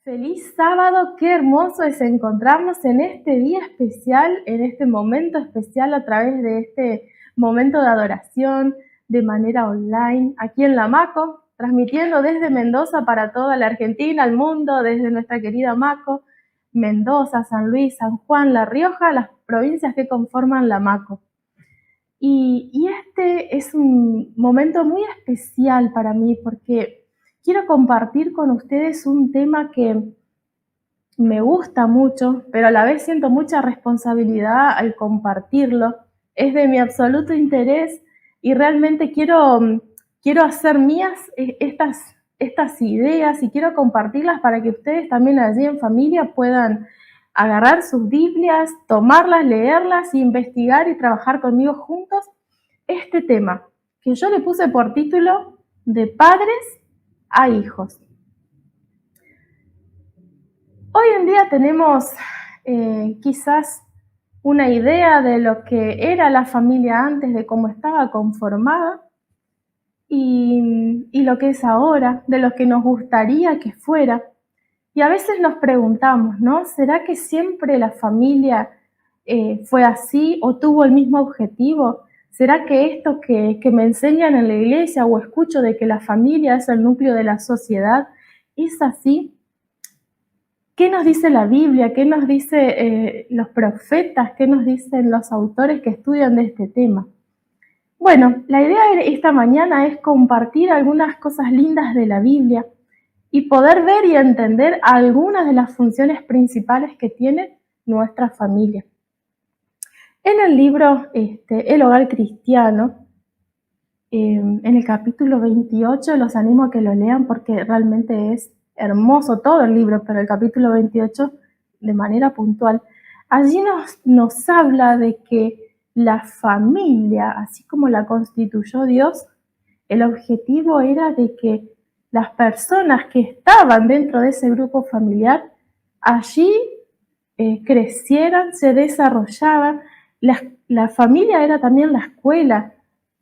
Feliz sábado, qué hermoso es encontrarnos en este día especial, en este momento especial a través de este momento de adoración de manera online, aquí en la Maco, transmitiendo desde Mendoza para toda la Argentina, el mundo, desde nuestra querida Maco, Mendoza, San Luis, San Juan, La Rioja, las provincias que conforman la Maco. Y este es un momento muy especial para mí porque quiero compartir con ustedes un tema que me gusta mucho, pero a la vez siento mucha responsabilidad al compartirlo. Es de mi absoluto interés y realmente quiero hacer mías estas ideas y quiero compartirlas para que ustedes también allí en familia puedan agarrar sus Biblias, tomarlas, leerlas, investigar y trabajar conmigo juntos este tema, que yo le puse por título De padres a hijos. Hoy en día tenemos quizás una idea de lo que era la familia antes, de cómo estaba conformada y lo que es ahora, de lo que nos gustaría que fuera. Y a veces nos preguntamos, ¿no? ¿Será que siempre la familia fue así o tuvo el mismo objetivo? ¿Será que esto que me enseñan en la iglesia o escucho de que la familia es el núcleo de la sociedad es así? ¿Qué nos dice la Biblia? ¿Qué nos dicen los profetas? ¿Qué nos dicen los autores que estudian de este tema? Bueno, la idea de esta mañana es compartir algunas cosas lindas de la Biblia y poder ver y entender algunas de las funciones principales que tiene nuestra familia. En el libro El Hogar Cristiano, en el capítulo 28, los animo a que lo lean porque realmente es hermoso todo el libro, pero el capítulo 28 de manera puntual, allí nos habla de que la familia, así como la constituyó Dios, el objetivo era de que las personas que estaban dentro de ese grupo familiar allí crecieran, se desarrollaban. La familia era también la escuela,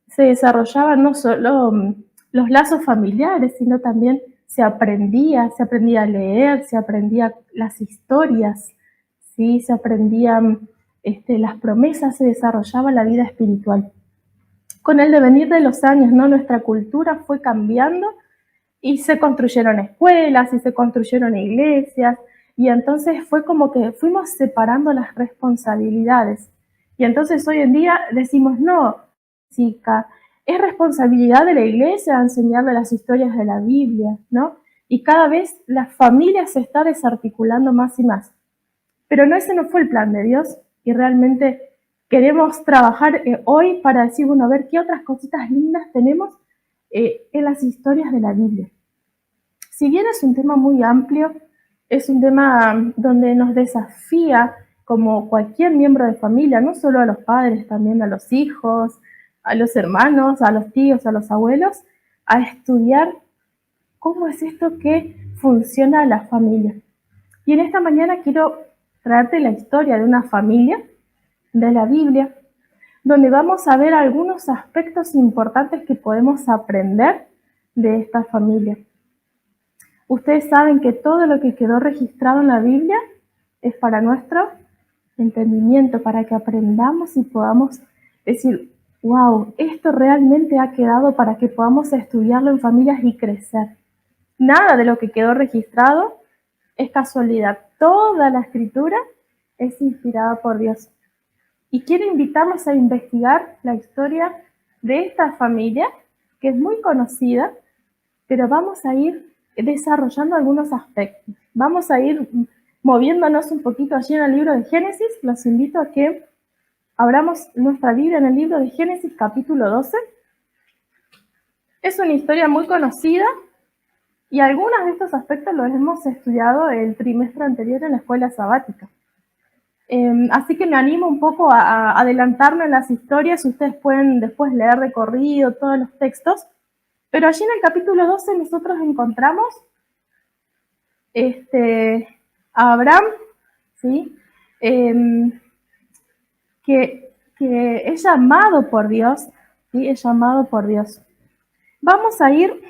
se desarrollaban no solo los lazos familiares, sino también se aprendía a leer, se aprendía las historias, ¿sí? Se aprendían las promesas, se desarrollaba la vida espiritual. Con el devenir de los años, ¿no? Nuestra cultura fue cambiando y se construyeron escuelas y se construyeron iglesias y entonces fue como que fuimos separando las responsabilidades. Y entonces hoy en día decimos, no, chica, es responsabilidad de la iglesia enseñarle las historias de la Biblia, ¿no? Y cada vez la familia se está desarticulando más y más. Pero no, ese no fue el plan de Dios y realmente queremos trabajar hoy para decir, bueno, a ver qué otras cositas lindas tenemos en las historias de la Biblia. Si bien es un tema muy amplio, es un tema donde nos desafía como cualquier miembro de familia, no solo a los padres, también a los hijos, a los hermanos, a los tíos, a los abuelos, a estudiar cómo es esto que funciona la familia. Y en esta mañana quiero traerte la historia de una familia de la Biblia, donde vamos a ver algunos aspectos importantes que podemos aprender de esta familia. Ustedes saben que todo lo que quedó registrado en la Biblia es para nuestro entendimiento, para que aprendamos y podamos decir, wow, esto realmente ha quedado para que podamos estudiarlo en familias y crecer. Nada de lo que quedó registrado es casualidad. Toda la escritura es inspirada por Dios. Y quiero invitarlos a investigar la historia de esta familia, que es muy conocida, pero vamos a ir desarrollando algunos aspectos. Vamos a ir moviéndonos un poquito allí en el libro de Génesis. Los invito a que abramos nuestra Biblia en el libro de Génesis, capítulo 12. Es una historia muy conocida y algunos de estos aspectos los hemos estudiado el trimestre anterior en la escuela sabática. Así que me animo un poco a adelantarme en las historias. Ustedes pueden después leer de corrido todos los textos. Pero allí en el capítulo 12 nosotros encontramos a Abraham, ¿sí? Que es llamado por Dios, ¿sí? Es llamado por Dios. Vamos a ir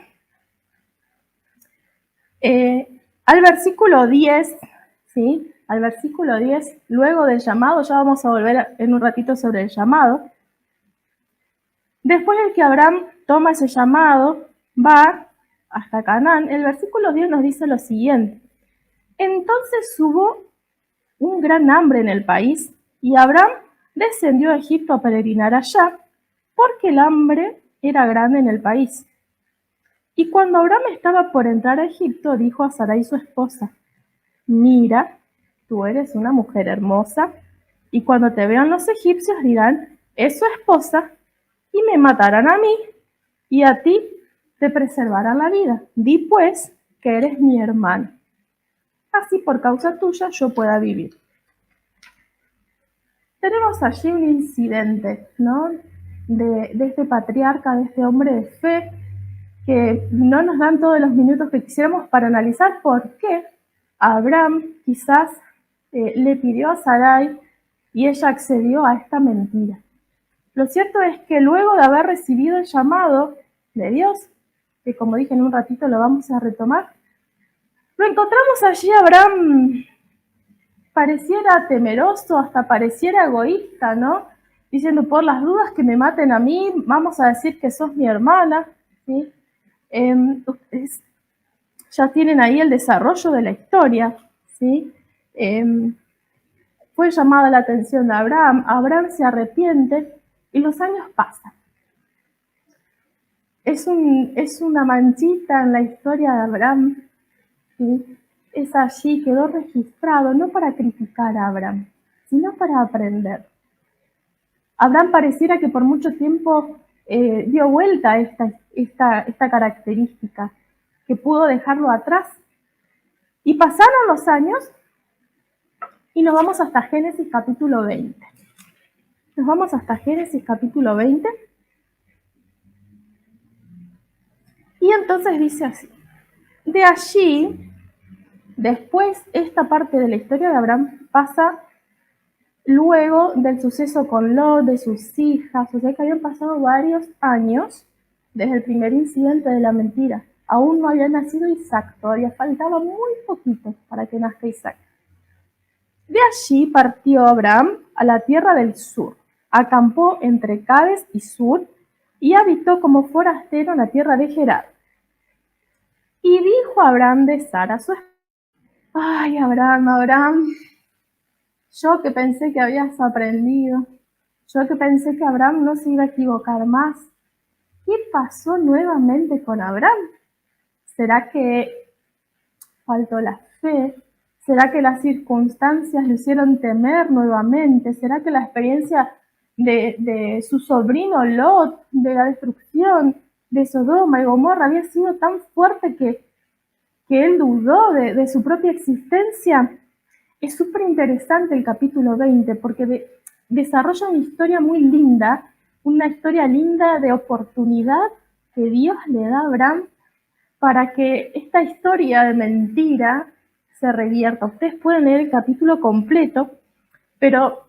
Al versículo 10, ¿sí? Al versículo 10, luego del llamado, ya vamos a volver en un ratito sobre el llamado. Después de que Abraham toma ese llamado, va hasta Canaán, el versículo 10 nos dice lo siguiente. Entonces hubo un gran hambre en el país y Abraham descendió a Egipto a peregrinar allá porque el hambre era grande en el país. Y cuando Abraham estaba por entrar a Egipto, dijo a Sarai su esposa, mira, tú eres una mujer hermosa, y cuando te vean los egipcios dirán, es su esposa, y me matarán a mí, y a ti te preservarán la vida. Di pues que eres mi hermano. Así por causa tuya yo pueda vivir. Tenemos allí un incidente, ¿no? De este patriarca, de este hombre de fe, que no nos dan todos los minutos que quisiéramos para analizar por qué Abraham quizás le pidió a Sarai y ella accedió a esta mentira. Lo cierto es que luego de haber recibido el llamado de Dios, que como dije en un ratito lo vamos a retomar, lo encontramos allí Abraham pareciera temeroso, hasta pareciera egoísta, ¿no? Diciendo, por las dudas que me maten a mí, vamos a decir que sos mi hermana, ¿sí? Ustedes ya tienen ahí el desarrollo de la historia, ¿sí? Fue llamada la atención de Abraham, Abraham se arrepiente y los años pasan. Es una manchita en la historia de Abraham, ¿sí? Es allí, quedó registrado, no para criticar a Abraham, sino para aprender. Abraham pareciera que por mucho tiempo dio vuelta a esta característica, que pudo dejarlo atrás. Y pasaron los años y nos vamos hasta Génesis capítulo 20. Nos vamos hasta Génesis capítulo 20. Y entonces dice así. De allí, después, esta parte de la historia de Abraham pasa luego del suceso con Lot, de sus hijas, o sea que habían pasado varios años desde el primer incidente de la mentira. Aún no había nacido Isaac, todavía faltaba muy poquito para que nazca Isaac. De allí partió Abraham a la tierra del sur, acampó entre Cades y Sur y habitó como forastero en la tierra de Gerar. Y dijo Abraham de Sara, su esposa, ay, Abraham, yo que pensé que habías aprendido, yo que pensé que Abraham no se iba a equivocar más. ¿Qué pasó nuevamente con Abraham? ¿Será que faltó la fe? ¿Será que las circunstancias le hicieron temer nuevamente? ¿Será que la experiencia de su sobrino Lot, de la destrucción de Sodoma y Gomorra, había sido tan fuerte que él dudó de su propia existencia? Es súper interesante el capítulo 20 porque desarrolla una historia muy linda, una historia linda de oportunidad que Dios le da a Abraham para que esta historia de mentira se revierta. Ustedes pueden leer el capítulo completo, pero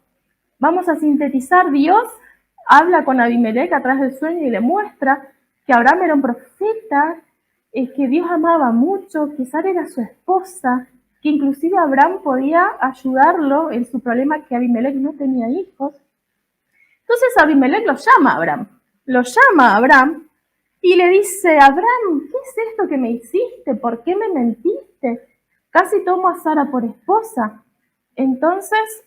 vamos a sintetizar. Dios habla con Abimelech a través del sueño y le muestra que Abraham era un profeta, que Dios amaba mucho, que Sara era su esposa, que inclusive Abraham podía ayudarlo en su problema, que Abimelech no tenía hijos. Entonces Abimelech lo llama a Abraham y le dice, Abraham, ¿qué es esto que me hiciste? ¿Por qué me mentiste? Casi tomo a Sara por esposa. Entonces,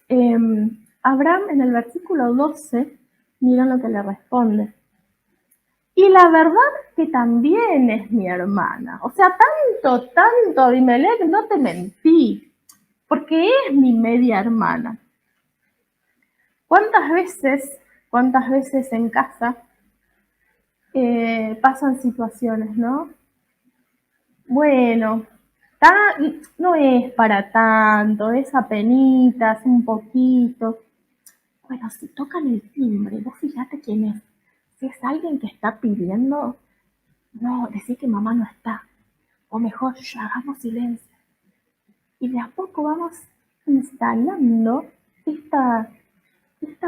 Abraham en el versículo 12, miren lo que le responde. Y la verdad que también es mi hermana. O sea, tanto, Abimelech, no te mentí, porque es mi media hermana. ¿Cuántas veces en casa pasan situaciones, ¿no? Bueno, no es para tanto, es apenitas, un poquito. Bueno, si tocan el timbre, vos fíjate quién es. Si es alguien que está pidiendo, no, decir que mamá no está. O mejor, ya hagamos silencio. Y de a poco vamos instalando esta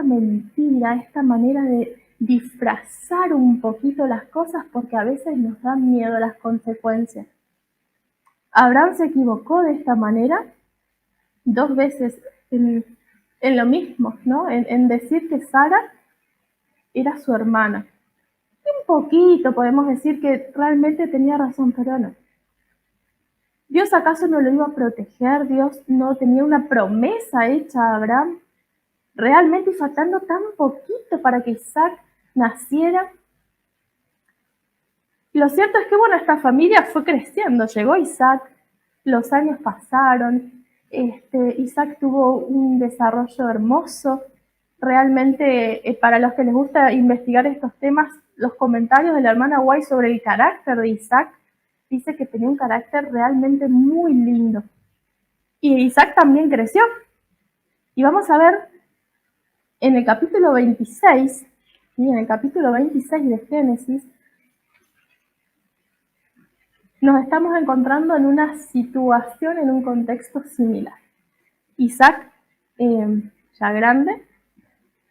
mentira, esta manera de disfrazar un poquito las cosas porque a veces nos dan miedo las consecuencias. Abraham se equivocó de esta manera 2 veces en lo mismo, ¿no? En decir que Sara era su hermana. Un poquito podemos decir que realmente tenía razón, pero no. ¿Dios acaso no lo iba a proteger? ¿Dios no tenía una promesa hecha a Abraham? Realmente faltando tan poquito para que Isaac naciera. Lo cierto es que, bueno, esta familia fue creciendo, llegó Isaac, los años pasaron, Isaac tuvo un desarrollo hermoso. Realmente, para los que les gusta investigar estos temas, los comentarios de la hermana White sobre el carácter de Isaac, dice que tenía un carácter realmente muy lindo. Y Isaac también creció. Y vamos a ver en el capítulo 26, ¿sí? En el capítulo 26 de Génesis, nos estamos encontrando en una situación, en un contexto similar. Isaac, ya grande,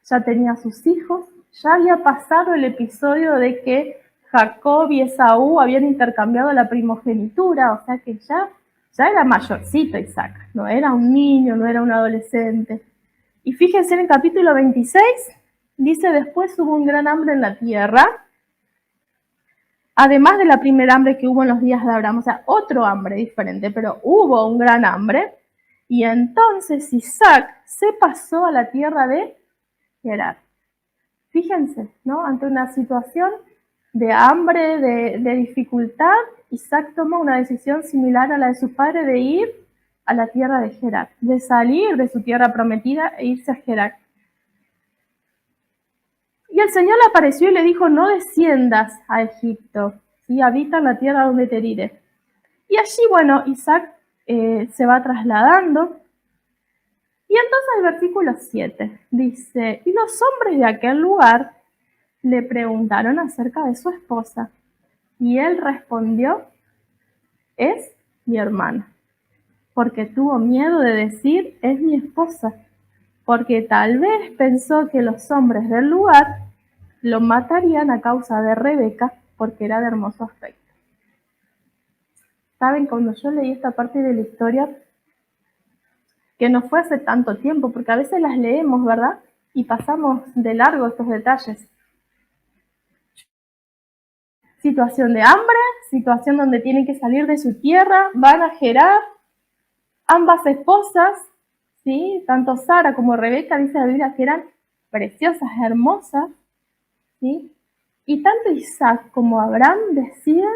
ya tenía sus hijos, ya había pasado el episodio de que Jacob y Esaú habían intercambiado la primogenitura, o sea que ya era mayorcito Isaac, no era un niño, no era un adolescente. Y fíjense en el capítulo 26, dice: después hubo un gran hambre en la tierra, además de la primera hambre que hubo en los días de Abraham, o sea, otro hambre diferente, pero hubo un gran hambre. Y entonces Isaac se pasó a la tierra de Gerar. Fíjense, ¿no? Ante una situación de hambre, de dificultad, Isaac toma una decisión similar a la de su padre de ir a la tierra de Gerar, de salir de su tierra prometida e irse a Gerar. Y el Señor le apareció y le dijo: no desciendas a Egipto, ¿sí? Habita en la tierra donde te diré. Y allí, bueno, Isaac se va trasladando. Y entonces el versículo 7 dice: y los hombres de aquel lugar le preguntaron acerca de su esposa. Y él respondió: es mi hermana. Porque tuvo miedo de decir: es mi esposa. Porque tal vez pensó que los hombres del lugar lo matarían a causa de Rebeca, porque era de hermoso aspecto. Saben, cuando yo leí esta parte de la historia, que no fue hace tanto tiempo, porque a veces las leemos, ¿verdad? Y pasamos de largo estos detalles. Situación de hambre, situación donde tienen que salir de su tierra, van a Gerar, ambas esposas, ¿sí? Tanto Sara como Rebeca, dice la Biblia, que eran preciosas, hermosas, ¿sí? Y tanto Isaac como Abraham deciden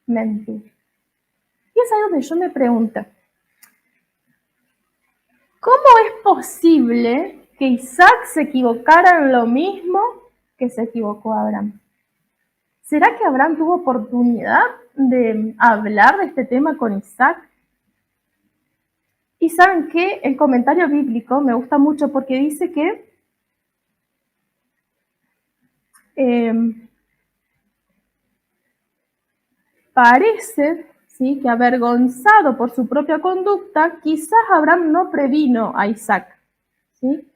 mentir. Y es ahí donde yo me pregunto: ¿cómo es posible que Isaac se equivocara en lo mismo que se equivocó Abraham? ¿Será que Abraham tuvo oportunidad de hablar de este tema con Isaac? Y saben que el comentario bíblico me gusta mucho porque dice que parece, ¿sí?, que avergonzado por su propia conducta, quizás Abraham no previno a Isaac, ¿sí?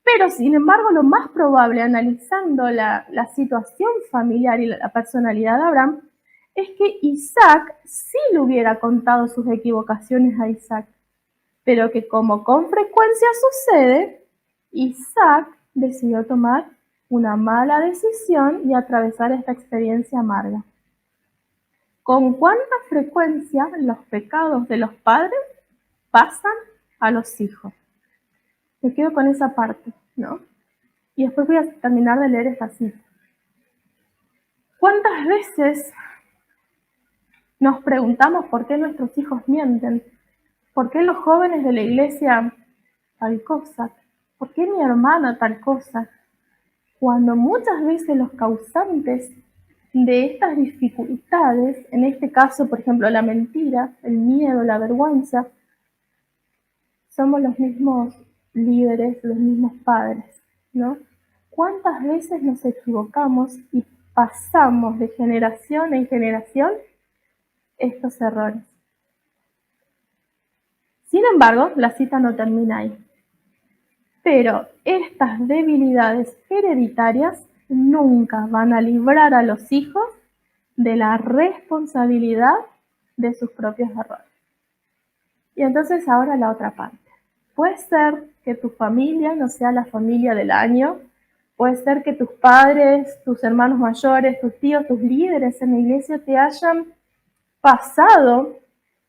Pero, sin embargo, lo más probable, analizando la situación familiar y la personalidad de Abraham, es que Isaac sí le hubiera contado sus equivocaciones a Isaac, pero que, como con frecuencia sucede, Isaac decidió tomar una mala decisión y atravesar esta experiencia amarga. ¿Con cuánta frecuencia los pecados de los padres pasan a los hijos? Me quedo con esa parte, ¿no? Y después voy a terminar de leer esta cita. ¿Cuántas veces nos preguntamos por qué nuestros hijos mienten? ¿Por qué los jóvenes de la iglesia tal cosa? ¿Por qué mi hermana tal cosa? Cuando muchas veces los causantes de estas dificultades, en este caso, por ejemplo, la mentira, el miedo, la vergüenza, somos los mismos líderes, los mismos padres, ¿no? ¿Cuántas veces nos equivocamos y pasamos de generación en generación estos errores? Sin embargo, la cita no termina ahí. Pero estas debilidades hereditarias nunca van a librar a los hijos de la responsabilidad de sus propios errores. Y entonces ahora la otra parte. Puede ser que tu familia no sea la familia del año, puede ser que tus padres, tus hermanos mayores, tus tíos, tus líderes en la iglesia te hayan pasado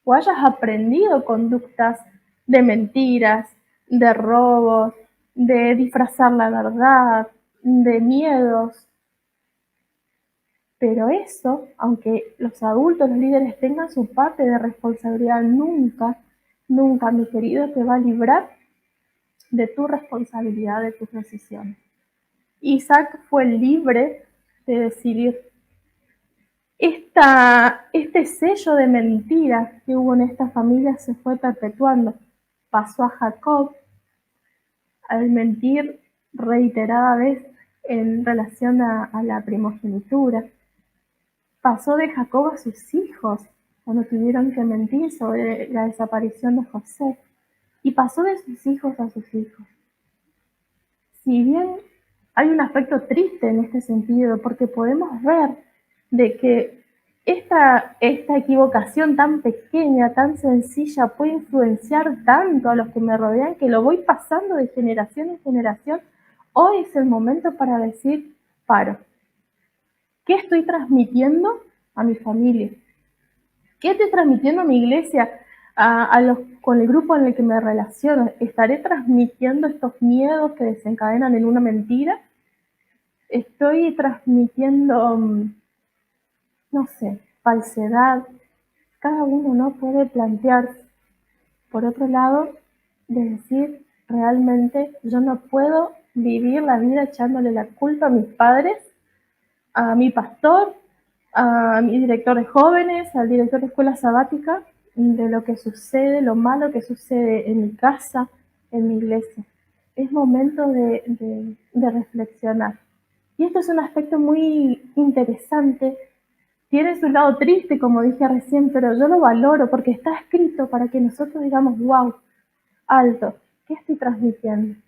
o hayas aprendido conductas de mentiras, de robos, de disfrazar la verdad, de miedos. Pero eso, aunque los adultos, los líderes tengan su parte de responsabilidad, nunca, nunca, mi querido, te va a librar de tu responsabilidad, de tus decisiones. Isaac fue libre de decidir. Este sello de mentira que hubo en esta familia se fue perpetuando. Pasó a Jacob al mentir reiterada vez en relación a la primogenitura. Pasó de Jacob a sus hijos cuando tuvieron que mentir sobre la desaparición de José. Y pasó de sus hijos a sus hijos. Si bien hay un aspecto triste en este sentido, porque podemos ver de que esta equivocación tan pequeña, tan sencilla, puede influenciar tanto a los que me rodean que lo voy pasando de generación en generación. Hoy es el momento para decir, paro. ¿Qué estoy transmitiendo a mi familia? ¿Qué estoy transmitiendo a mi iglesia? Con el grupo en el que me relaciono, ¿estaré transmitiendo estos miedos que desencadenan en una mentira? ¿Estoy transmitiendo, no sé, falsedad? Cada uno no puede plantearse. Por otro lado, de decir, realmente yo no puedo vivir la vida echándole la culpa a mis padres, a mi pastor, a mi director de jóvenes, al director de escuela sabática, de lo que sucede, lo malo que sucede en mi casa, en mi iglesia. Es momento de reflexionar. Y esto es un aspecto muy interesante. Tiene su lado triste, como dije recién, pero yo lo valoro porque está escrito para que nosotros digamos, wow, alto, ¿qué estoy transmitiendo?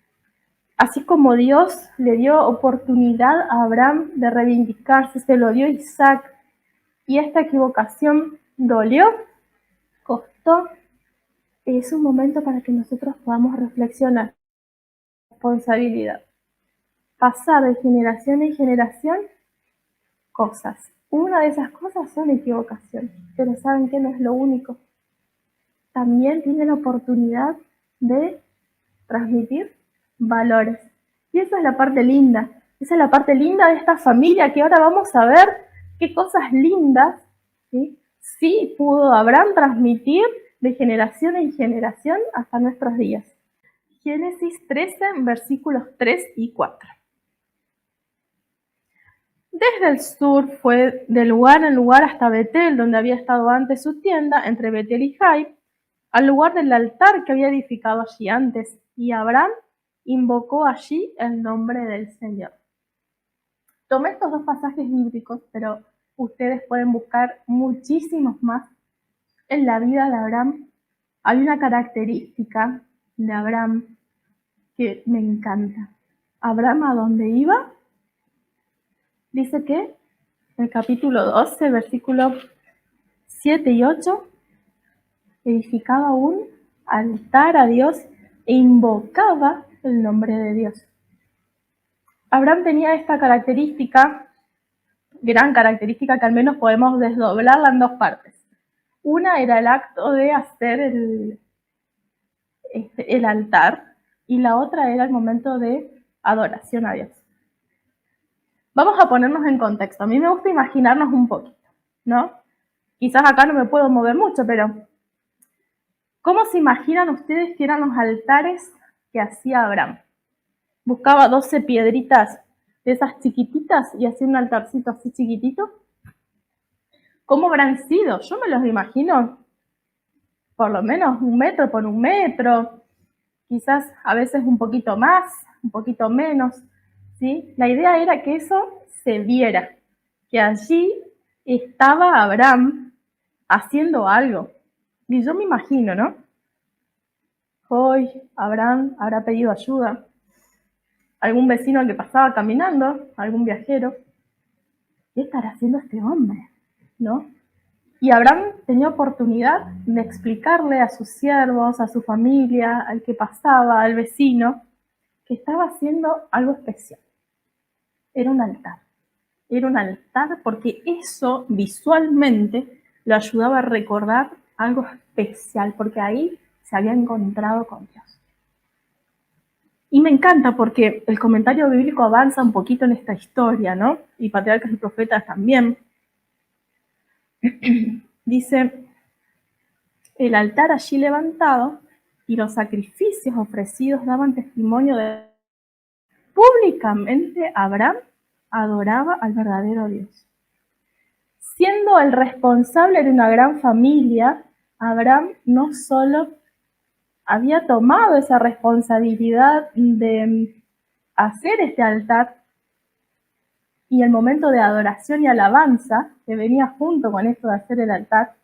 Así como Dios le dio oportunidad a Abraham de reivindicarse, se lo dio a Isaac, y esta equivocación dolió, costó, es un momento para que nosotros podamos reflexionar. Responsabilidad. Pasar de generación en generación cosas. Una de esas cosas son equivocaciones, pero saben que no es lo único. También tiene la oportunidad de transmitir valores. Y esa es la parte linda. Esa es la parte linda de esta familia, que ahora vamos a ver qué cosas lindas sí pudo Abraham transmitir de generación en generación hasta nuestros días. Génesis 13, versículos 3 y 4. Desde el sur fue de lugar en lugar hasta Betel, donde había estado antes su tienda, entre Betel y Jai, al lugar del altar que había edificado allí antes, y Abraham invocó allí el nombre del Señor. Tomé estos dos pasajes bíblicos, pero ustedes pueden buscar muchísimos más. En la vida de Abraham hay una característica de Abraham que me encanta. Abraham, ¿a dónde iba? Dice que en el capítulo 12, versículos 7 y 8, edificaba un altar a Dios e invocaba el nombre de Dios. Abraham tenía esta característica, gran característica, que al menos podemos desdoblarla en dos partes. Una era el acto de hacer el altar, y la otra era el momento de adoración a Dios. Vamos a ponernos en contexto. A mí me gusta imaginarnos un poquito, ¿no? Quizás acá no me puedo mover mucho, pero ¿cómo se imaginan ustedes que eran los altares que hacía Abraham? Buscaba 12 piedritas de esas chiquititas y hacía un altarcito así chiquitito. ¿Cómo habrán sido? Yo me los imagino por lo menos 1 metro por 1 metro, quizás a veces un poquito más, un poquito menos, ¿sí? La idea era que eso se viera, que allí estaba Abraham haciendo algo. Y yo me imagino, ¿no? Hoy Abraham habrá pedido ayuda. Algún vecino que pasaba caminando, algún viajero. ¿Qué estará haciendo este hombre? ¿No? Y Abraham tenía oportunidad de explicarle a sus siervos, a su familia, al que pasaba, al vecino, que estaba haciendo algo especial. Era un altar. Era un altar porque eso visualmente lo ayudaba a recordar algo especial, porque ahí se había encontrado con Dios. Y me encanta porque el comentario bíblico avanza un poquito en esta historia, ¿no? Y Patriarcas y Profetas también. Dice, el altar allí levantado y los sacrificios ofrecidos daban testimonio de públicamente Abraham adoraba al verdadero Dios. Siendo el responsable de una gran familia, Abraham no solo había tomado esa responsabilidad de hacer este altar y el momento de adoración y alabanza que venía junto con esto de hacer el altar,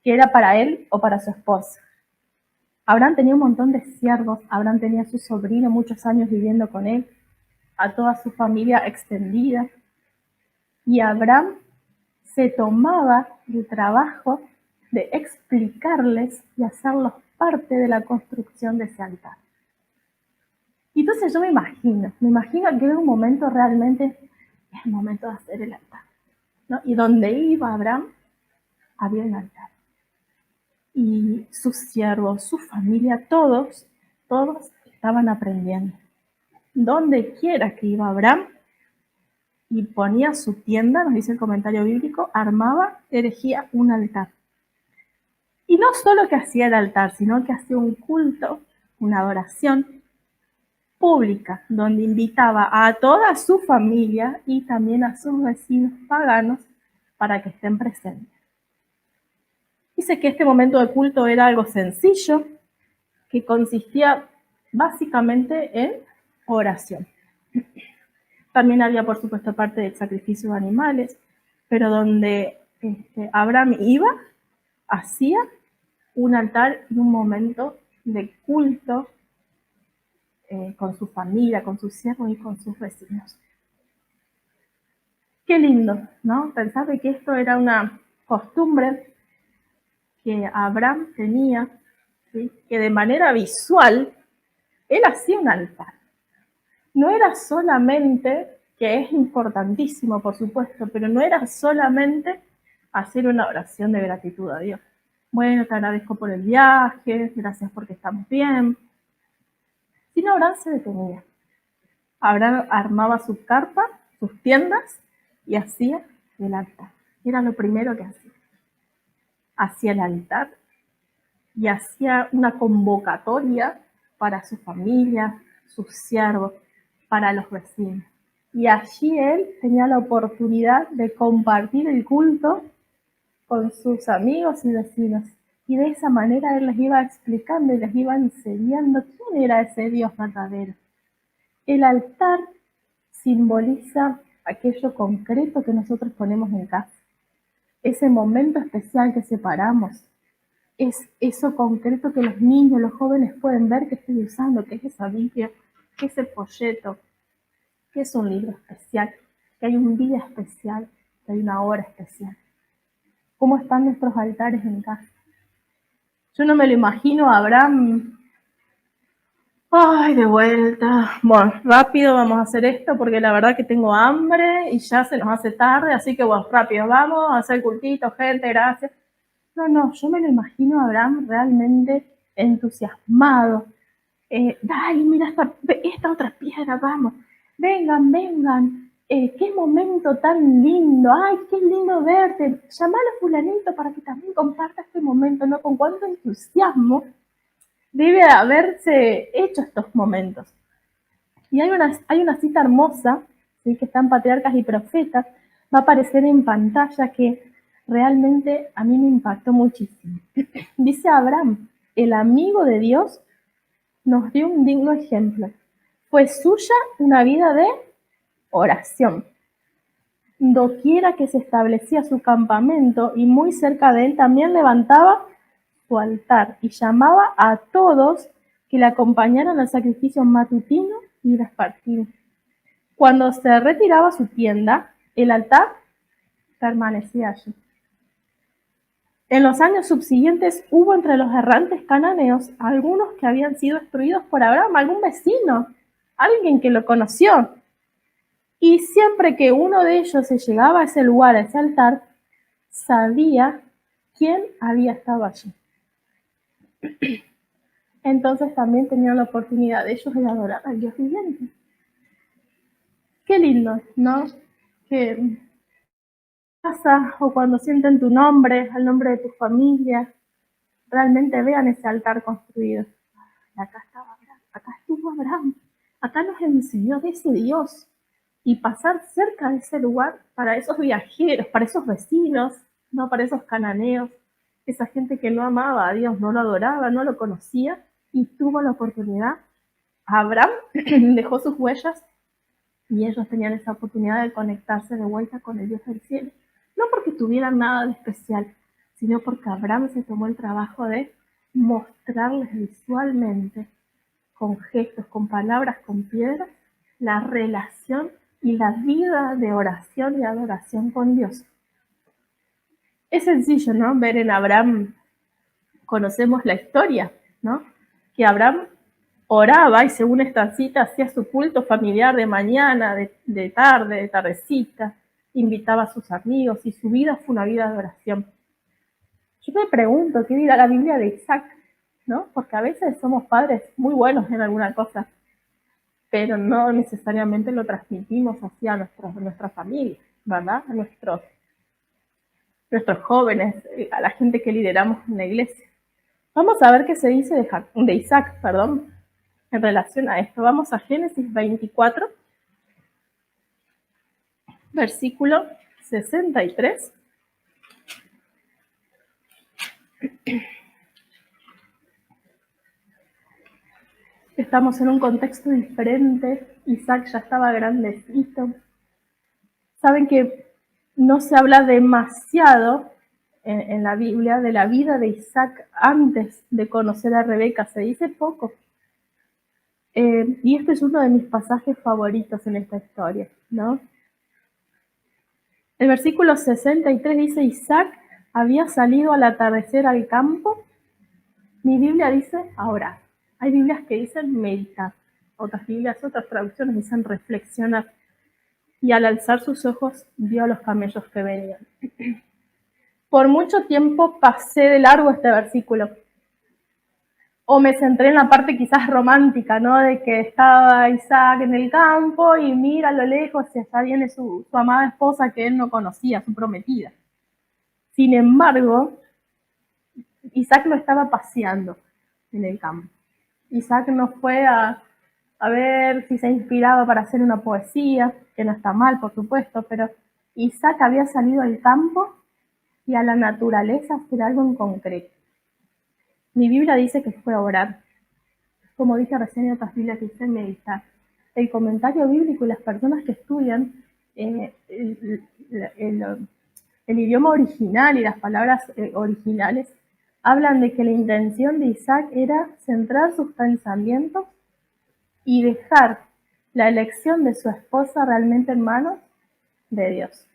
que era para él o para su esposa. Abraham tenía un montón de siervos, Abraham tenía a su sobrino muchos años viviendo con él, a toda su familia extendida, y Abraham se tomaba el trabajo de explicarles y hacerlos parte de la construcción de ese altar. Y entonces yo me imagino que era un momento realmente, es el momento de hacer el altar, ¿no? Y donde iba Abraham, había un altar. Y sus siervos, su familia, todos estaban aprendiendo. Donde quiera que iba Abraham y ponía su tienda, nos dice el comentario bíblico, armaba, erigía un altar. Y no solo que hacía el altar, sino que hacía un culto, una adoración pública, donde invitaba a toda su familia y también a sus vecinos paganos para que estén presentes. Dice que este momento de culto era algo sencillo, que consistía básicamente en oración. También había, por supuesto, parte del sacrificio de animales, pero donde Abraham iba, hacía un altar y un momento de culto con su familia, con sus siervos y con sus vecinos. Qué lindo, ¿no? Pensar de que esto era una costumbre que Abraham tenía, ¿sí? Que de manera visual él hacía un altar. No era solamente, que es importantísimo por supuesto, pero no era solamente hacer una oración de gratitud a Dios. Bueno, te agradezco por el viaje, gracias porque estamos bien. Sino Abraham se detenía. Abraham armaba su carpa, sus tiendas y hacía el altar. Era lo primero que hacía. Hacía el altar y hacía una convocatoria para su familia, sus siervos, para los vecinos. Y allí él tenía la oportunidad de compartir el culto con sus amigos y vecinos. Y de esa manera él les iba explicando y les iba enseñando quién era ese Dios verdadero. El altar simboliza aquello concreto que nosotros ponemos en casa. Ese momento especial que separamos. Es eso concreto que los niños, los jóvenes pueden ver que estoy usando, que es esa Biblia, que es ese folleto, que es un libro especial, que hay un día especial, que hay una hora especial. ¿Cómo están nuestros altares en casa? Yo no me lo imagino a Abraham. Ay, de vuelta. Bueno, rápido vamos a hacer esto porque la verdad que tengo hambre y ya se nos hace tarde, así que bueno, rápido, vamos a hacer cultito, gente, gracias. No, yo me lo imagino a Abraham realmente entusiasmado. Dale, mira esta otra piedra, vamos. Vengan. Qué momento tan lindo. Ay, qué lindo verte. Llamalo a fulanito para que también comparta este momento, ¿no? Con cuánto entusiasmo debe haberse hecho estos momentos. Y hay una cita hermosa, ¿sí? Que está en Patriarcas y Profetas, va a aparecer en pantalla que realmente a mí me impactó muchísimo. Dice Abraham, el amigo de Dios, nos dio un digno ejemplo. Fue suya una vida de oración. Doquiera que se establecía su campamento y muy cerca de él también levantaba su altar y llamaba a todos que le acompañaran al sacrificio matutino y vespertino. Cuando se retiraba a su tienda, el altar permanecía allí. En los años subsiguientes hubo entre los errantes cananeos algunos que habían sido destruidos por Abraham, algún vecino, alguien que lo conoció. Y siempre que uno de ellos se llegaba a ese lugar, a ese altar, sabía quién había estado allí. Entonces también tenían la oportunidad de ellos de adorar al Dios viviente. Qué lindo, ¿no? Que pasa o cuando sienten tu nombre, el nombre de tu familia, realmente vean ese altar construido. Acá estaba Abraham, acá estuvo Abraham, acá nos enseñó de ese Dios. Y pasar cerca de ese lugar para esos viajeros, para esos vecinos, no para esos cananeos, esa gente que no amaba a Dios, no lo adoraba, no lo conocía, y tuvo la oportunidad. Abraham dejó sus huellas y ellos tenían esa oportunidad de conectarse de vuelta con el Dios del cielo. No porque tuvieran nada de especial, sino porque Abraham se tomó el trabajo de mostrarles visualmente, con gestos, con palabras, con piedras, la relación y la vida de oración y adoración con Dios. Es sencillo, ¿no? Ver en Abraham, conocemos la historia, ¿no? Que Abraham oraba y según esta cita hacía su culto familiar de mañana, de tarde, de tardecita, invitaba a sus amigos y su vida fue una vida de oración. Yo me pregunto, ¿qué dirá la Biblia de Isaac? ¿No? Porque a veces somos padres muy buenos en alguna cosa, pero no necesariamente lo transmitimos hacia nuestra familia, ¿verdad? A nuestros jóvenes, a la gente que lideramos en la iglesia. Vamos a ver qué se dice de Isaac, en relación a esto. Vamos a Génesis 24, versículo 63. Estamos en un contexto diferente. Isaac ya estaba grandecito. Saben que no se habla demasiado en la Biblia de la vida de Isaac antes de conocer a Rebeca. Se dice poco. Y este es uno de mis pasajes favoritos en esta historia, ¿no? El versículo 63 dice: Isaac había salido al atardecer al campo. Mi Biblia dice ahora. Hay Biblias que dicen meditar. Otras Biblias, otras traducciones dicen reflexionar. Y al alzar sus ojos vio a los camellos que venían. Por mucho tiempo pasé de largo este versículo. O me centré en la parte quizás romántica, ¿no? De que estaba Isaac en el campo y mira a lo lejos y allá viene su amada esposa que él no conocía, su prometida. Sin embargo, Isaac no estaba paseando en el campo. Isaac no fue a ver si se inspiraba para hacer una poesía, que no está mal, por supuesto, pero Isaac había salido al campo y a la naturaleza a hacer algo en concreto. Mi Biblia dice que fue a orar. Como dije recién, en otras Biblias que dicen meditar. El comentario bíblico y las personas que estudian el idioma original y las palabras originales hablan de que la intención de Isaac era centrar sus pensamientos y dejar la elección de su esposa realmente en manos de Dios.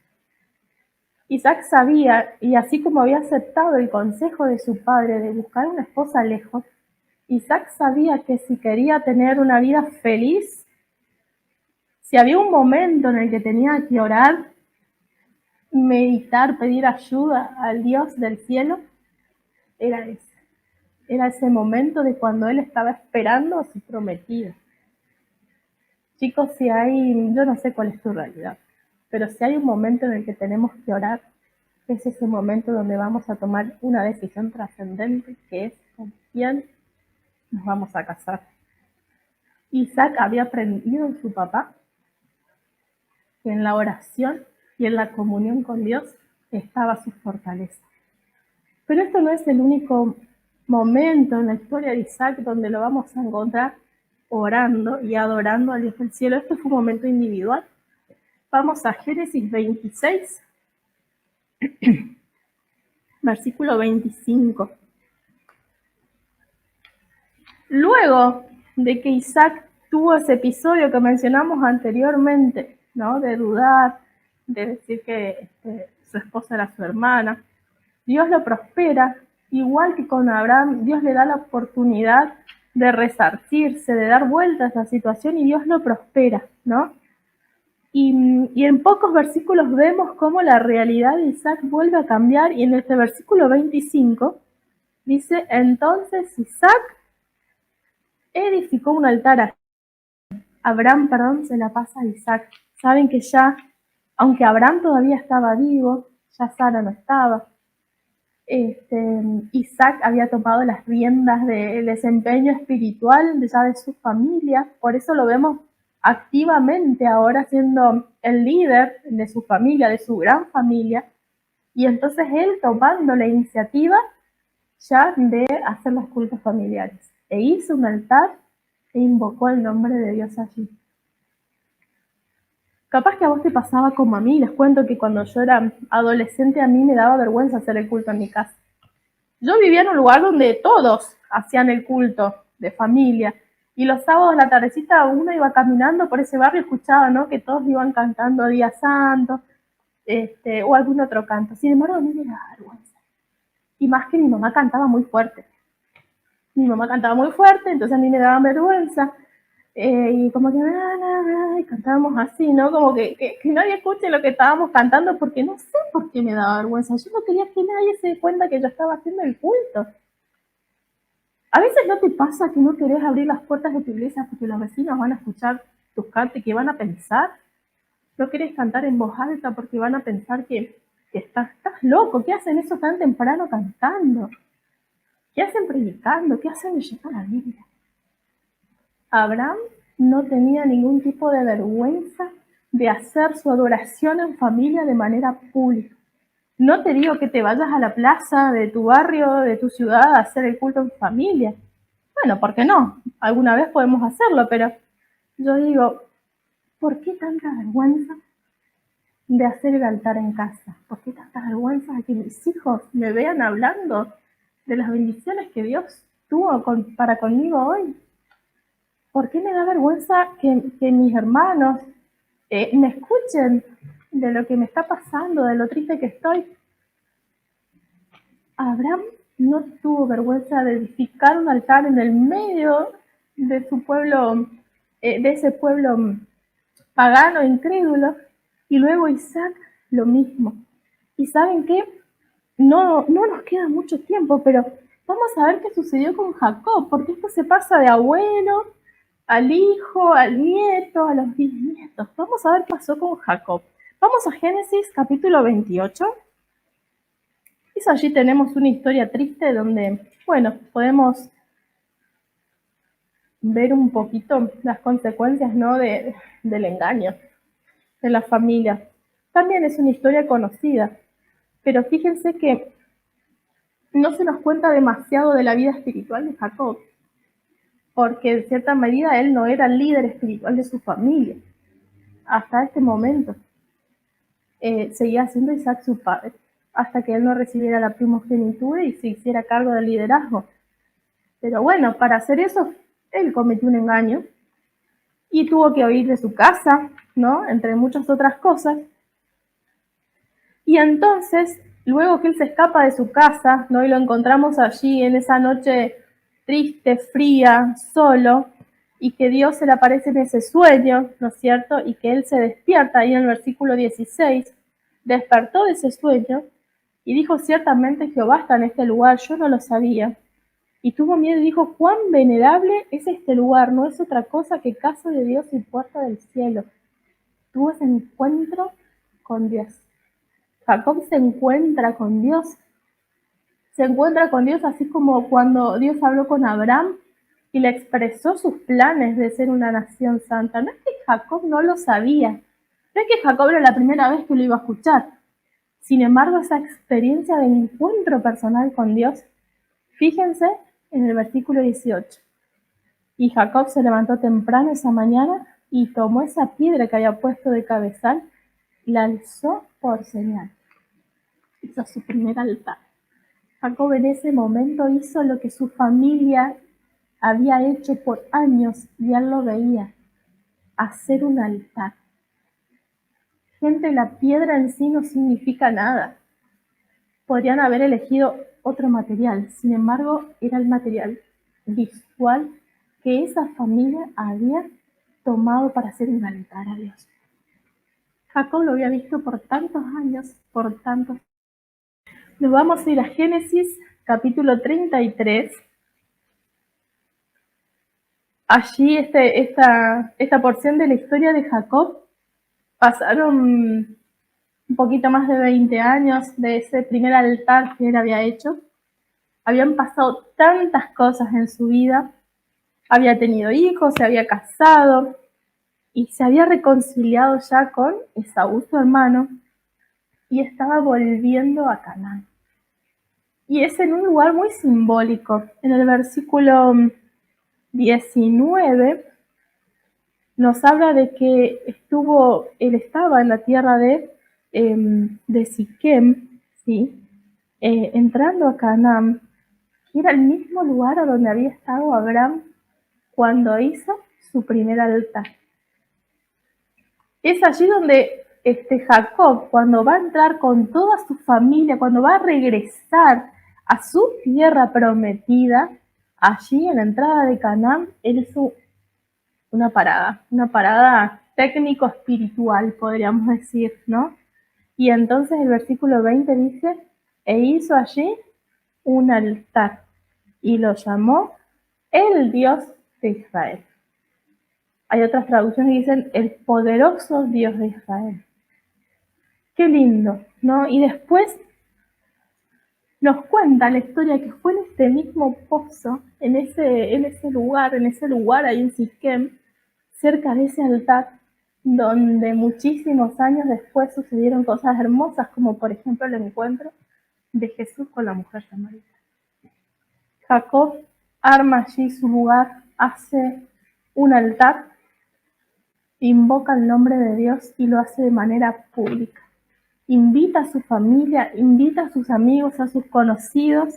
Isaac sabía, y así como había aceptado el consejo de su padre de buscar una esposa lejos, Isaac sabía que si quería tener una vida feliz, si había un momento en el que tenía que orar, meditar, pedir ayuda al Dios del cielo, era ese. Era ese momento de cuando él estaba esperando a su prometida. Chicos, yo no sé cuál es tu realidad, pero si hay un momento en el que tenemos que orar, es ese momento donde vamos a tomar una decisión trascendente, que es con quién nos vamos a casar. Isaac había aprendido en su papá que en la oración y en la comunión con Dios estaba su fortaleza. Pero esto no es el único momento en la historia de Isaac donde lo vamos a encontrar orando y adorando al Dios del cielo. Este fue un momento individual. Vamos a Génesis 26, versículo 25. Luego de que Isaac tuvo ese episodio que mencionamos anteriormente, ¿no? De dudar, de decir que su esposa era su hermana, Dios lo prospera, igual que con Abraham, Dios le da la oportunidad de resarcirse, de dar vueltas a la situación y Dios lo prospera, ¿no? Y en pocos versículos vemos cómo la realidad de Isaac vuelve a cambiar y en este versículo 25 dice, entonces Isaac edificó un altar a Abraham, se la pasa a Isaac. Saben que ya, aunque Abraham todavía estaba vivo, ya Sara no estaba. Isaac había tomado las riendas del desempeño espiritual ya de su familia, por eso lo vemos activamente ahora siendo el líder de su familia, de su gran familia, y entonces él tomando la iniciativa ya de hacer los cultos familiares, e hizo un altar e invocó el nombre de Dios allí. Capaz que a vos te pasaba como a mí, les cuento que cuando yo era adolescente a mí me daba vergüenza hacer el culto en mi casa. Yo vivía en un lugar donde todos hacían el culto de familia y los sábados a la tardecita uno iba caminando por ese barrio y escuchaba, ¿no?, que todos iban cantando Día Santo o algún otro canto. Sin embargo, a mí me daba vergüenza. Y más que mi mamá cantaba muy fuerte. Entonces a mí me daba vergüenza. Y como que y cantábamos así, ¿no? Como que nadie escuche lo que estábamos cantando porque no sé por qué me daba vergüenza. Yo no quería que nadie se dé cuenta que yo estaba haciendo el culto. A veces no te pasa que no querés abrir las puertas de tu iglesia porque los vecinos van a escuchar tus cantos y que van a pensar. No querés cantar en voz alta porque van a pensar que estás loco. ¿Qué hacen eso tan temprano cantando? ¿Qué hacen predicando? ¿Qué hacen leyendo la Biblia? Abraham no tenía ningún tipo de vergüenza de hacer su adoración en familia de manera pública. No te digo que te vayas a la plaza de tu barrio, de tu ciudad, a hacer el culto en familia. Bueno, ¿por qué no? Alguna vez podemos hacerlo, pero yo digo, ¿por qué tanta vergüenza de hacer el altar en casa? ¿Por qué tanta vergüenza de que mis hijos me vean hablando de las bendiciones que Dios tuvo para conmigo hoy? ¿Por qué me da vergüenza que mis hermanos me escuchen de lo que me está pasando, de lo triste que estoy? Abraham no tuvo vergüenza de edificar un altar en el medio de su pueblo, de ese pueblo pagano, incrédulo, y luego Isaac lo mismo. ¿Y saben qué? No nos queda mucho tiempo, pero vamos a ver qué sucedió con Jacob, porque esto se pasa de abuelo al hijo, al nieto, a los bisnietos. Vamos a ver qué pasó con Jacob. Vamos a Génesis capítulo 28. Y allí tenemos una historia triste donde, bueno, podemos ver un poquito las consecuencias, ¿no?, del engaño de la familia. También es una historia conocida, pero fíjense que no se nos cuenta demasiado de la vida espiritual de Jacob, porque en cierta medida él no era el líder espiritual de su familia. Hasta este momento seguía siendo Isaac su padre, hasta que él no recibiera la primogenitura y se hiciera cargo del liderazgo. Pero bueno, para hacer eso, él cometió un engaño y tuvo que huir de su casa, ¿no?, entre muchas otras cosas. Y entonces, luego que él se escapa de su casa, ¿no?, y lo encontramos allí en esa noche triste, fría, solo, y que Dios se le aparece en ese sueño, ¿no es cierto?, y que él se despierta, ahí en el versículo 16, despertó de ese sueño y dijo, ciertamente Jehová está en este lugar, yo no lo sabía. Y tuvo miedo y dijo, cuán venerable es este lugar, no es otra cosa que casa de Dios y puerta del cielo. Tuvo ese encuentro con Dios. Jacob se encuentra con Dios. Se encuentra con Dios así como cuando Dios habló con Abraham y le expresó sus planes de ser una nación santa. No es que Jacob no lo sabía. No es que Jacob era la primera vez que lo iba a escuchar. Sin embargo, esa experiencia de encuentro personal con Dios, fíjense en el versículo 18. Y Jacob se levantó temprano esa mañana y tomó esa piedra que había puesto de cabezal y la alzó por señal. Hizo su primer altar. Jacob en ese momento hizo lo que su familia había hecho por años y él lo veía, hacer un altar. Gente, la piedra en sí no significa nada, Podrían haber elegido otro material, sin embargo, era el material visual que esa familia había tomado para hacer un altar a Dios. Jacob lo había visto por tantos años, por tantos. Nos vamos a ir a Génesis, capítulo 33. Allí esta porción de la historia de Jacob pasaron un poquito más de 20 años de ese primer altar que él había hecho. Habían pasado tantas cosas en su vida. Había tenido hijos, se había casado y se había reconciliado ya con Esaú, su hermano, y estaba volviendo a Canaán. Y es en un lugar muy simbólico. En el versículo 19 nos habla de que él estaba en la tierra de Siquem, ¿sí? Entrando a Canaán, que era el mismo lugar a donde había estado Abraham cuando hizo su primer altar. Es allí donde Jacob, cuando va a entrar con toda su familia, cuando va a regresar a su tierra prometida, allí en la entrada de Canaán, él hizo una parada técnico-espiritual, podríamos decir, ¿no? Y entonces el versículo 20 dice, e hizo allí un altar y lo llamó el Dios de Israel. Hay otras traducciones que dicen el poderoso Dios de Israel. Qué lindo, ¿no? Y después nos cuenta la historia que fue en este mismo pozo, en ese lugar ahí en Siquem, cerca de ese altar, donde muchísimos años después sucedieron cosas hermosas, como por ejemplo el encuentro de Jesús con la mujer samaritana. Jacob arma allí su lugar, hace un altar, invoca el nombre de Dios y lo hace de manera pública. Invita a su familia, invita a sus amigos, a sus conocidos,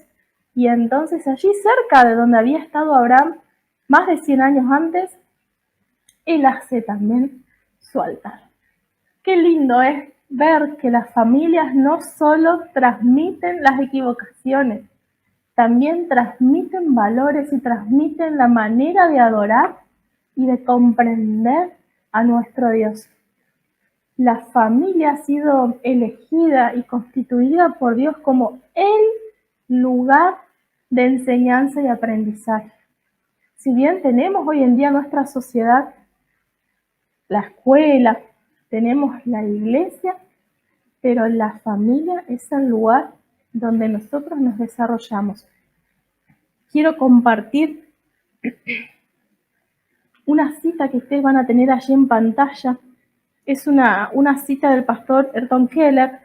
y entonces allí cerca de donde había estado Abraham, más de 100 años antes, él hace también su altar. Qué lindo es ver que las familias no solo transmiten las equivocaciones, también transmiten valores y transmiten la manera de adorar y de comprender a nuestro Dios. La familia ha sido elegida y constituida por Dios como el lugar de enseñanza y aprendizaje. Si bien tenemos hoy en día en nuestra sociedad la escuela, tenemos la iglesia, pero la familia es el lugar donde nosotros nos desarrollamos. Quiero compartir una cita que ustedes van a tener allí en pantalla. Es una cita del pastor Ayrton Keller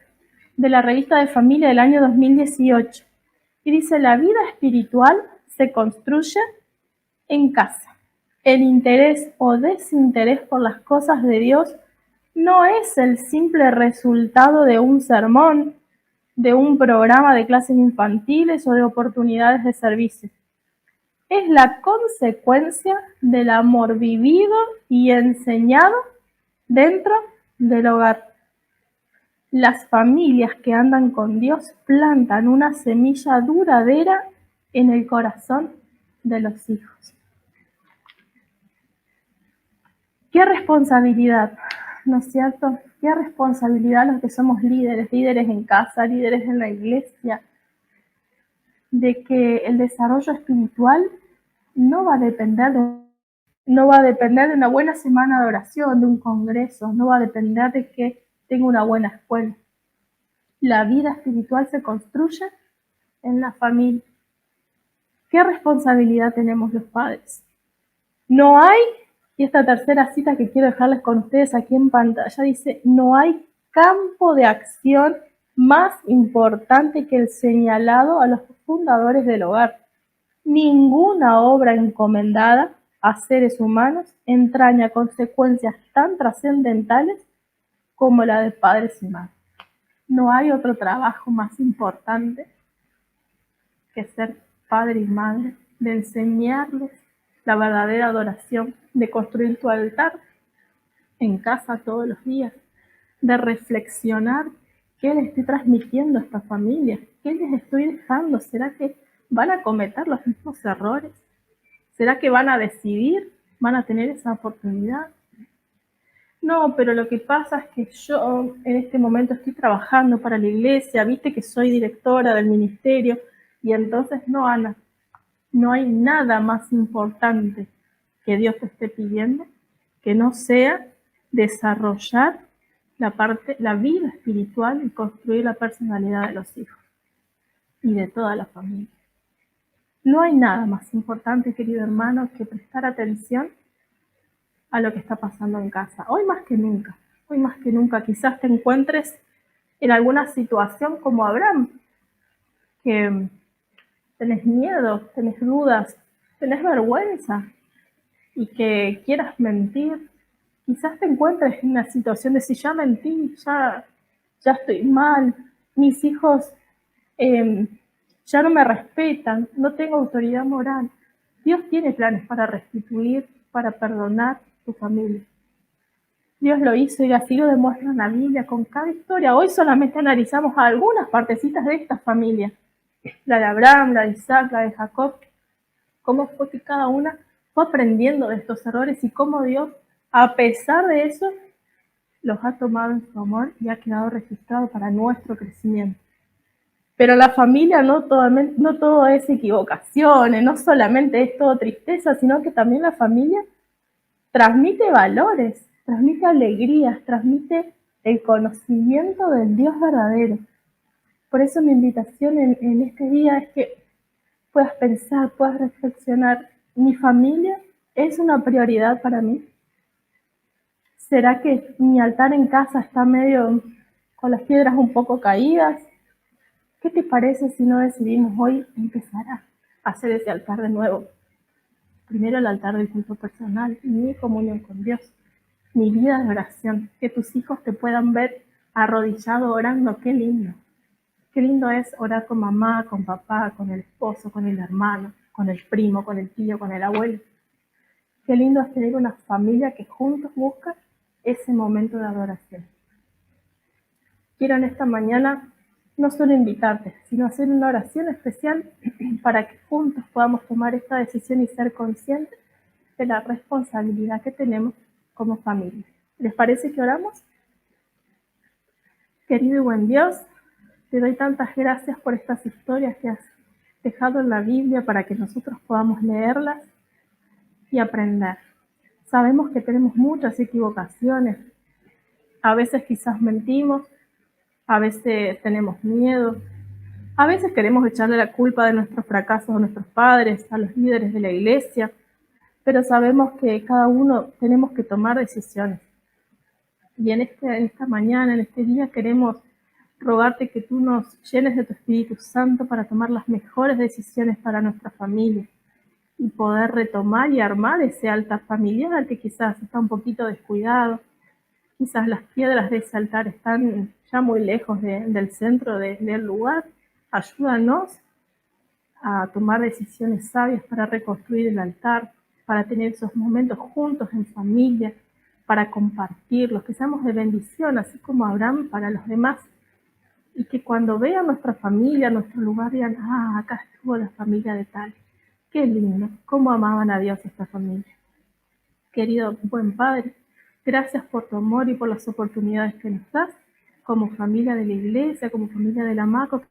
de la revista de familia del año 2018. Y dice, la vida espiritual se construye en casa. El interés o desinterés por las cosas de Dios no es el simple resultado de un sermón, de un programa de clases infantiles o de oportunidades de servicio. Es la consecuencia del amor vivido y enseñado dentro del hogar. Las familias que andan con Dios plantan una semilla duradera en el corazón de los hijos. ¡Qué responsabilidad! ¿No es cierto? ¡Qué responsabilidad los que somos líderes en casa, líderes en la iglesia! De que el desarrollo espiritual no va a depender de una buena semana de oración, de un congreso, no va a depender de que tenga una buena escuela. La vida espiritual se construye en la familia. ¿Qué responsabilidad tenemos los padres? No hay, y esta tercera cita que quiero dejarles con ustedes aquí en pantalla dice, no hay campo de acción más importante que el señalado a los fundadores del hogar. Ninguna obra encomendada a seres humanos entraña consecuencias tan trascendentales como la de padres y madres. No hay otro trabajo más importante que ser padre y madre, de enseñarles la verdadera adoración, de construir tu altar en casa todos los días, de reflexionar ¿Qué les estoy transmitiendo a esta familia? ¿Qué les estoy dejando? ¿Será que van a cometer los mismos errores? ¿Será que van a decidir? ¿Van a tener esa oportunidad? No, pero lo que pasa es que yo en este momento estoy trabajando para la iglesia, viste que soy directora del ministerio, y entonces no, Ana, no hay nada más importante que Dios te esté pidiendo que no sea desarrollar la vida espiritual y construir la personalidad de los hijos y de toda la familia. No hay nada más importante, querido hermano, que prestar atención a lo que está pasando en casa. Hoy más que nunca, quizás te encuentres en alguna situación como Abraham, que tenés miedo, tenés dudas, tenés vergüenza y que quieras mentir. Quizás te encuentres en una situación de si ya mentí, ya estoy mal, mis hijos ya no me respetan, no tengo autoridad moral. Dios tiene planes para restituir, para perdonar tu familia. Dios lo hizo y así lo demuestra en la Biblia con cada historia. Hoy solamente analizamos algunas partecitas de esta familia. La de Abraham, la de Isaac, la de Jacob. Cómo fue que cada una fue aprendiendo de estos errores y cómo Dios, a pesar de eso, los ha tomado en su amor y ha quedado registrado para nuestro crecimiento. Pero la familia no todo es equivocaciones, no solamente es todo tristeza, sino que también la familia transmite valores, transmite alegrías, transmite el conocimiento del Dios verdadero. Por eso mi invitación en este día es que puedas pensar, puedas reflexionar. ¿Mi familia es una prioridad para mí? ¿Será que mi altar en casa está medio con las piedras un poco caídas? ¿Qué te parece si no decidimos hoy empezar a hacer ese altar de nuevo? Primero el altar del culto personal, mi comunión con Dios, mi vida de oración, que tus hijos te puedan ver arrodillado orando. Qué lindo. Qué lindo es orar con mamá, con papá, con el esposo, con el hermano, con el primo, con el tío, con el abuelo. Qué lindo es tener una familia que juntos busca ese momento de adoración. Quiero en esta mañana no solo invitarte, sino hacer una oración especial para que juntos podamos tomar esta decisión y ser conscientes de la responsabilidad que tenemos como familia. ¿Les parece que oramos? Querido y buen Dios, te doy tantas gracias por estas historias que has dejado en la Biblia para que nosotros podamos leerlas y aprender. Sabemos que tenemos muchas equivocaciones, a veces quizás mentimos, a veces tenemos miedo, a veces queremos echarle la culpa de nuestros fracasos a nuestros padres, a los líderes de la iglesia, pero sabemos que cada uno tenemos que tomar decisiones. Y en esta mañana, en este día, queremos rogarte que tú nos llenes de tu Espíritu Santo para tomar las mejores decisiones para nuestra familia y poder retomar y armar ese altar familiar que quizás está un poquito descuidado. Quizás las piedras de ese altar están ya muy lejos del centro del lugar. Ayúdanos a tomar decisiones sabias para reconstruir el altar, para tener esos momentos juntos en familia, para compartirlos, que seamos de bendición, así como Abraham para los demás. Y que cuando vean nuestra familia, nuestro lugar, digan, acá estuvo la familia de tal. Qué lindo, cómo amaban a Dios esta familia. Querido buen Padre, gracias por tu amor y por las oportunidades que nos das como familia de la iglesia, como familia de la MACO,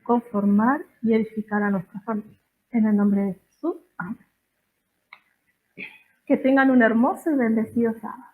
conformar y edificar a nuestra familia. En el nombre de Jesús, amén. Que tengan un hermoso y bendecido sábado.